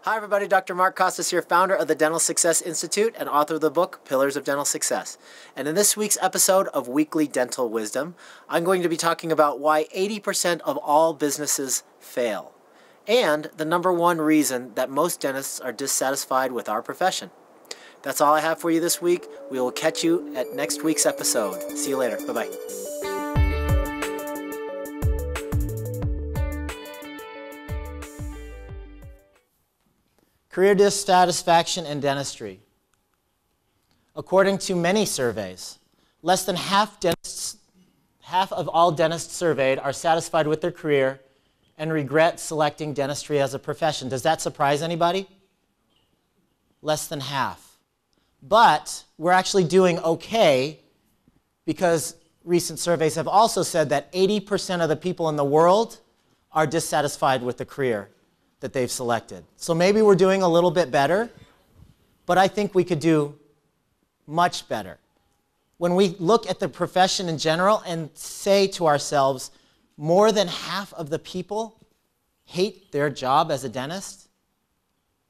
Hi everybody, Dr. Mark Costas here, founder of the Dental Success Institute and author of the book, Pillars of Dental Success. And in this week's episode of Weekly Dental Wisdom, I'm going to be talking about why 80% of all businesses fail, and the number one reason that most dentists are dissatisfied with our profession. That's all I have for you this week. We will catch you at next week's episode. See you later. Bye-bye. Career dissatisfaction in dentistry. According to many surveys, less than half of all dentists surveyed are satisfied with their career and regret selecting dentistry as a profession. Does that surprise anybody? Less than half. But we're actually doing okay because recent surveys have also said that 80% of the people in the world are dissatisfied with the career that they've selected. So maybe we're doing a little bit better, but I think we could do much better. When we look at the profession in general and say to ourselves, more than half of the people hate their job as a dentist,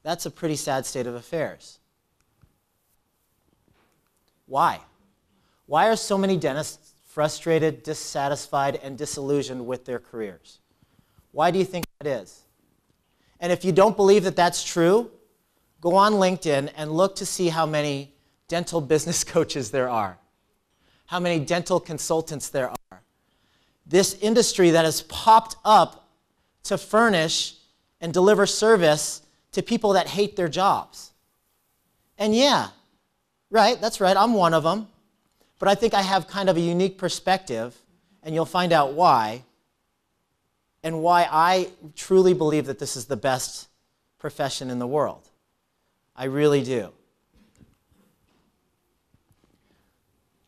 that's a pretty sad state of affairs. Why? Why are so many dentists frustrated, dissatisfied, and disillusioned with their careers? Why do you think that is? And if you don't believe that that's true, go on LinkedIn and look to see how many dental business coaches there are, how many dental consultants there are. This industry that has popped up to furnish and deliver service to people that hate their jobs. And yeah, right, that's right, I'm one of them. But I think I have kind of a unique perspective, and you'll find out why, and why I truly believe that this is the best profession in the world. I really do.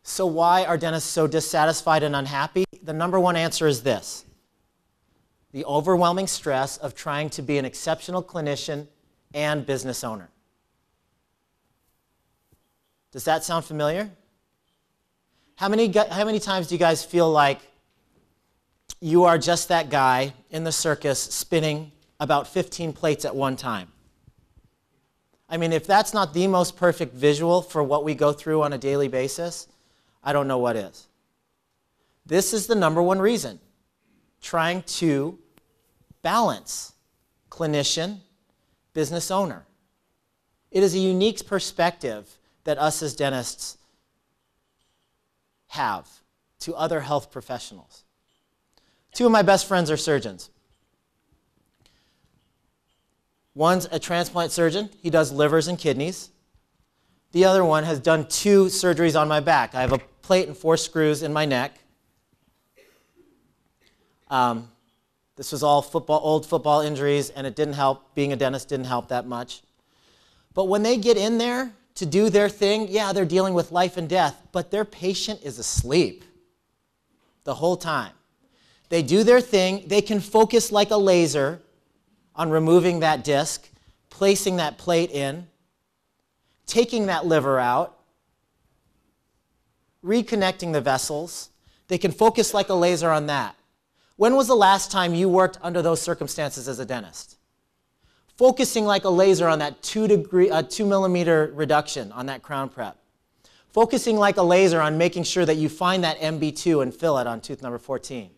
So why are dentists so dissatisfied and unhappy? The number one answer is this: the overwhelming stress of trying to be an exceptional clinician and business owner. Does that sound familiar? How many times do you guys feel like you are just that guy in the circus spinning about 15 plates at one time? I mean, if that's not the most perfect visual for what we go through on a daily basis, I don't know what is. This is the number one reason: trying to balance clinician, business owner. It is a unique perspective that us as dentists have to other health professionals. Two of my best friends are surgeons. One's a transplant surgeon. He does livers and kidneys. The other one has done 2 surgeries on my back. I have a plate and 4 screws in my neck. This was all old football injuries, and it didn't help. Being a dentist didn't help that much. But when they get in there to do their thing, yeah, they're dealing with life and death, but their patient is asleep the whole time. They do their thing. They can focus like a laser on removing that disc, placing that plate in, taking that liver out, reconnecting the vessels. They can focus like a laser on that. When was the last time you worked under those circumstances as a dentist? Focusing like a laser on that 2 millimeter reduction on that crown prep. Focusing like a laser on making sure that you find that MB2 and fill it on tooth number 14.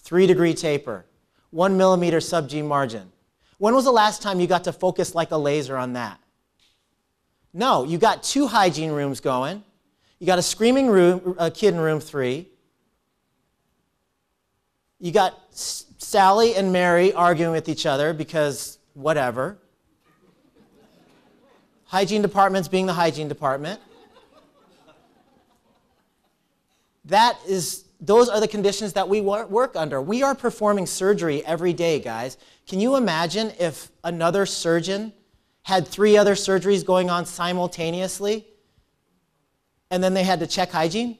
3-degree taper, 1 millimeter sub-G margin. When was the last time you got to focus like a laser on that? No, you got 2 hygiene rooms going. You got a screaming kid in room 3. You got Sally and Mary arguing with each other because whatever. Hygiene department's being the hygiene department. Those are the conditions that we work under. We are performing surgery every day, guys. Can you imagine if another surgeon had 3 other surgeries going on simultaneously, and then they had to check hygiene?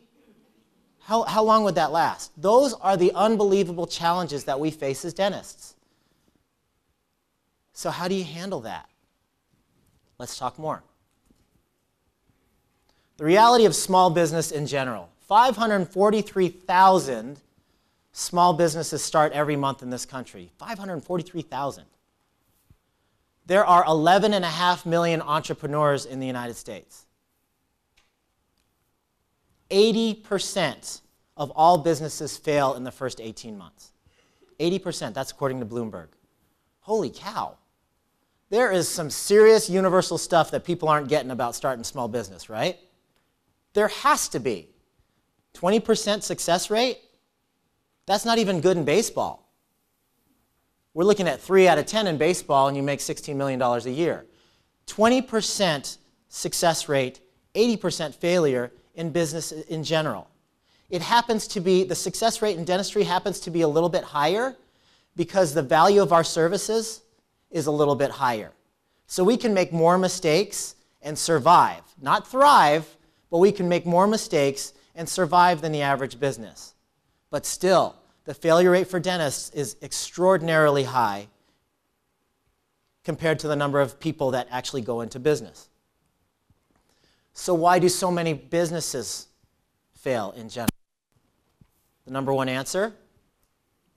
How long would that last? Those are the unbelievable challenges that we face as dentists. So how do you handle that? Let's talk more. The reality of small business in general. 543,000 small businesses start every month in this country. 543,000. There are 11.5 million entrepreneurs in the United States. 80% of all businesses fail in the first 18 months. 80%, that's according to Bloomberg. Holy cow. There is some serious universal stuff that people aren't getting about starting small business, right? There has to be. 20% success rate? That's not even good in baseball. We're looking at 3 out of 10 in baseball, and you make $16 million a year. 20% success rate, 80% failure in business in general. It happens to be, the success rate in dentistry happens to be a little bit higher because the value of our services is a little bit higher. So we can make more mistakes and survive. Not thrive, but we can make more mistakes and survive than the average business. But still, the failure rate for dentists is extraordinarily high compared to the number of people that actually go into business. So why do so many businesses fail in general? The number one answer,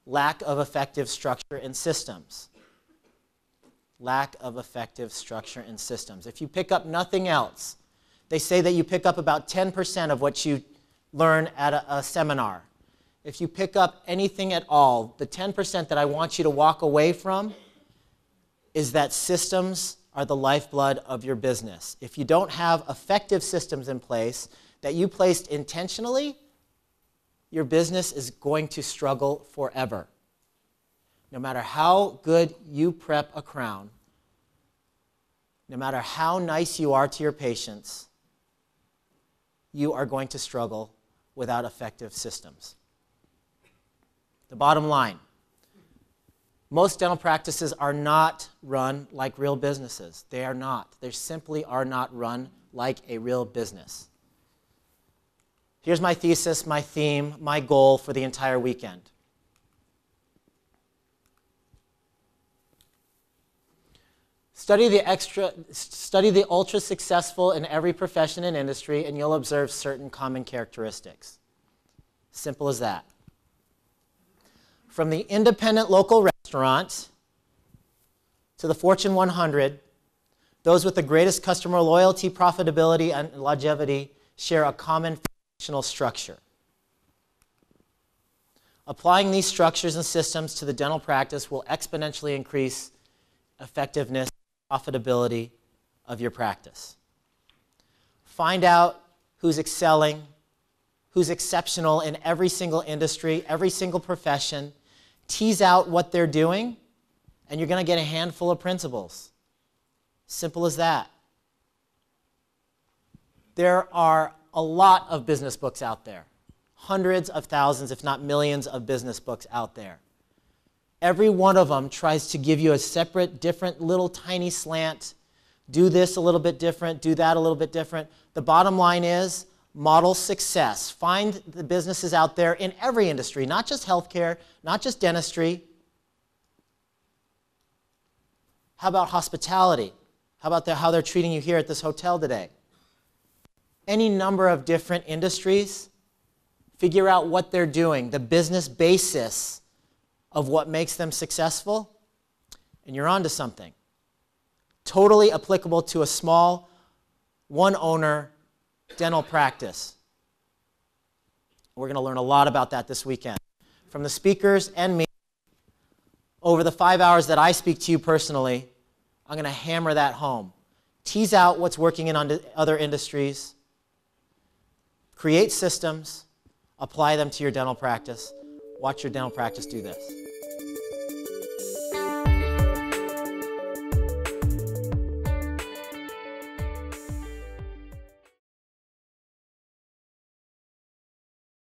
lack of effective structure and systems. Lack of effective structure and systems. If you pick up nothing else, they say that you pick up about 10% of what you learn at a seminar. If you pick up anything at all, the 10% that I want you to walk away from is that systems are the lifeblood of your business. If you don't have effective systems in place that you placed intentionally, your business is going to struggle forever. No matter how good you prep a crown, no matter how nice you are to your patients, you are going to struggle without effective systems. The bottom line, most dental practices are not run like real businesses. They are not. They simply are not run like a real business. Here's my thesis, my theme, my goal for the entire weekend. Study the ultra successful in every profession and industry, and you'll observe certain common characteristics. Simple as that. From the independent local restaurant to the Fortune 100, those with the greatest customer loyalty, profitability, and longevity share a common functional structure. Applying these structures and systems to the dental practice will exponentially increase effectiveness and profitability of your practice. Find out who's excelling, who's exceptional in every single industry, every single profession. Tease out what they're doing, and you're going to get a handful of principles. Simple as that. There are a lot of business books out there. Hundreds of thousands, if not millions, of business books out there. Every one of them tries to give you a separate, different, little tiny slant. Do this a little bit different, do that a little bit different. The bottom line is, model success. Find the businesses out there in every industry, not just healthcare, not just dentistry. How about hospitality? How about how they're treating you here at this hotel today? Any number of different industries. Figure out what they're doing, the business basis of what makes them successful, and you're onto something. Totally applicable to a small, one-owner dental practice. We're going to learn a lot about that this weekend. From the speakers and me, over the 5 hours that I speak to you personally, I'm going to hammer that home. Tease out what's working in other industries. Create systems. Apply them to your dental practice. Watch your dental practice do this.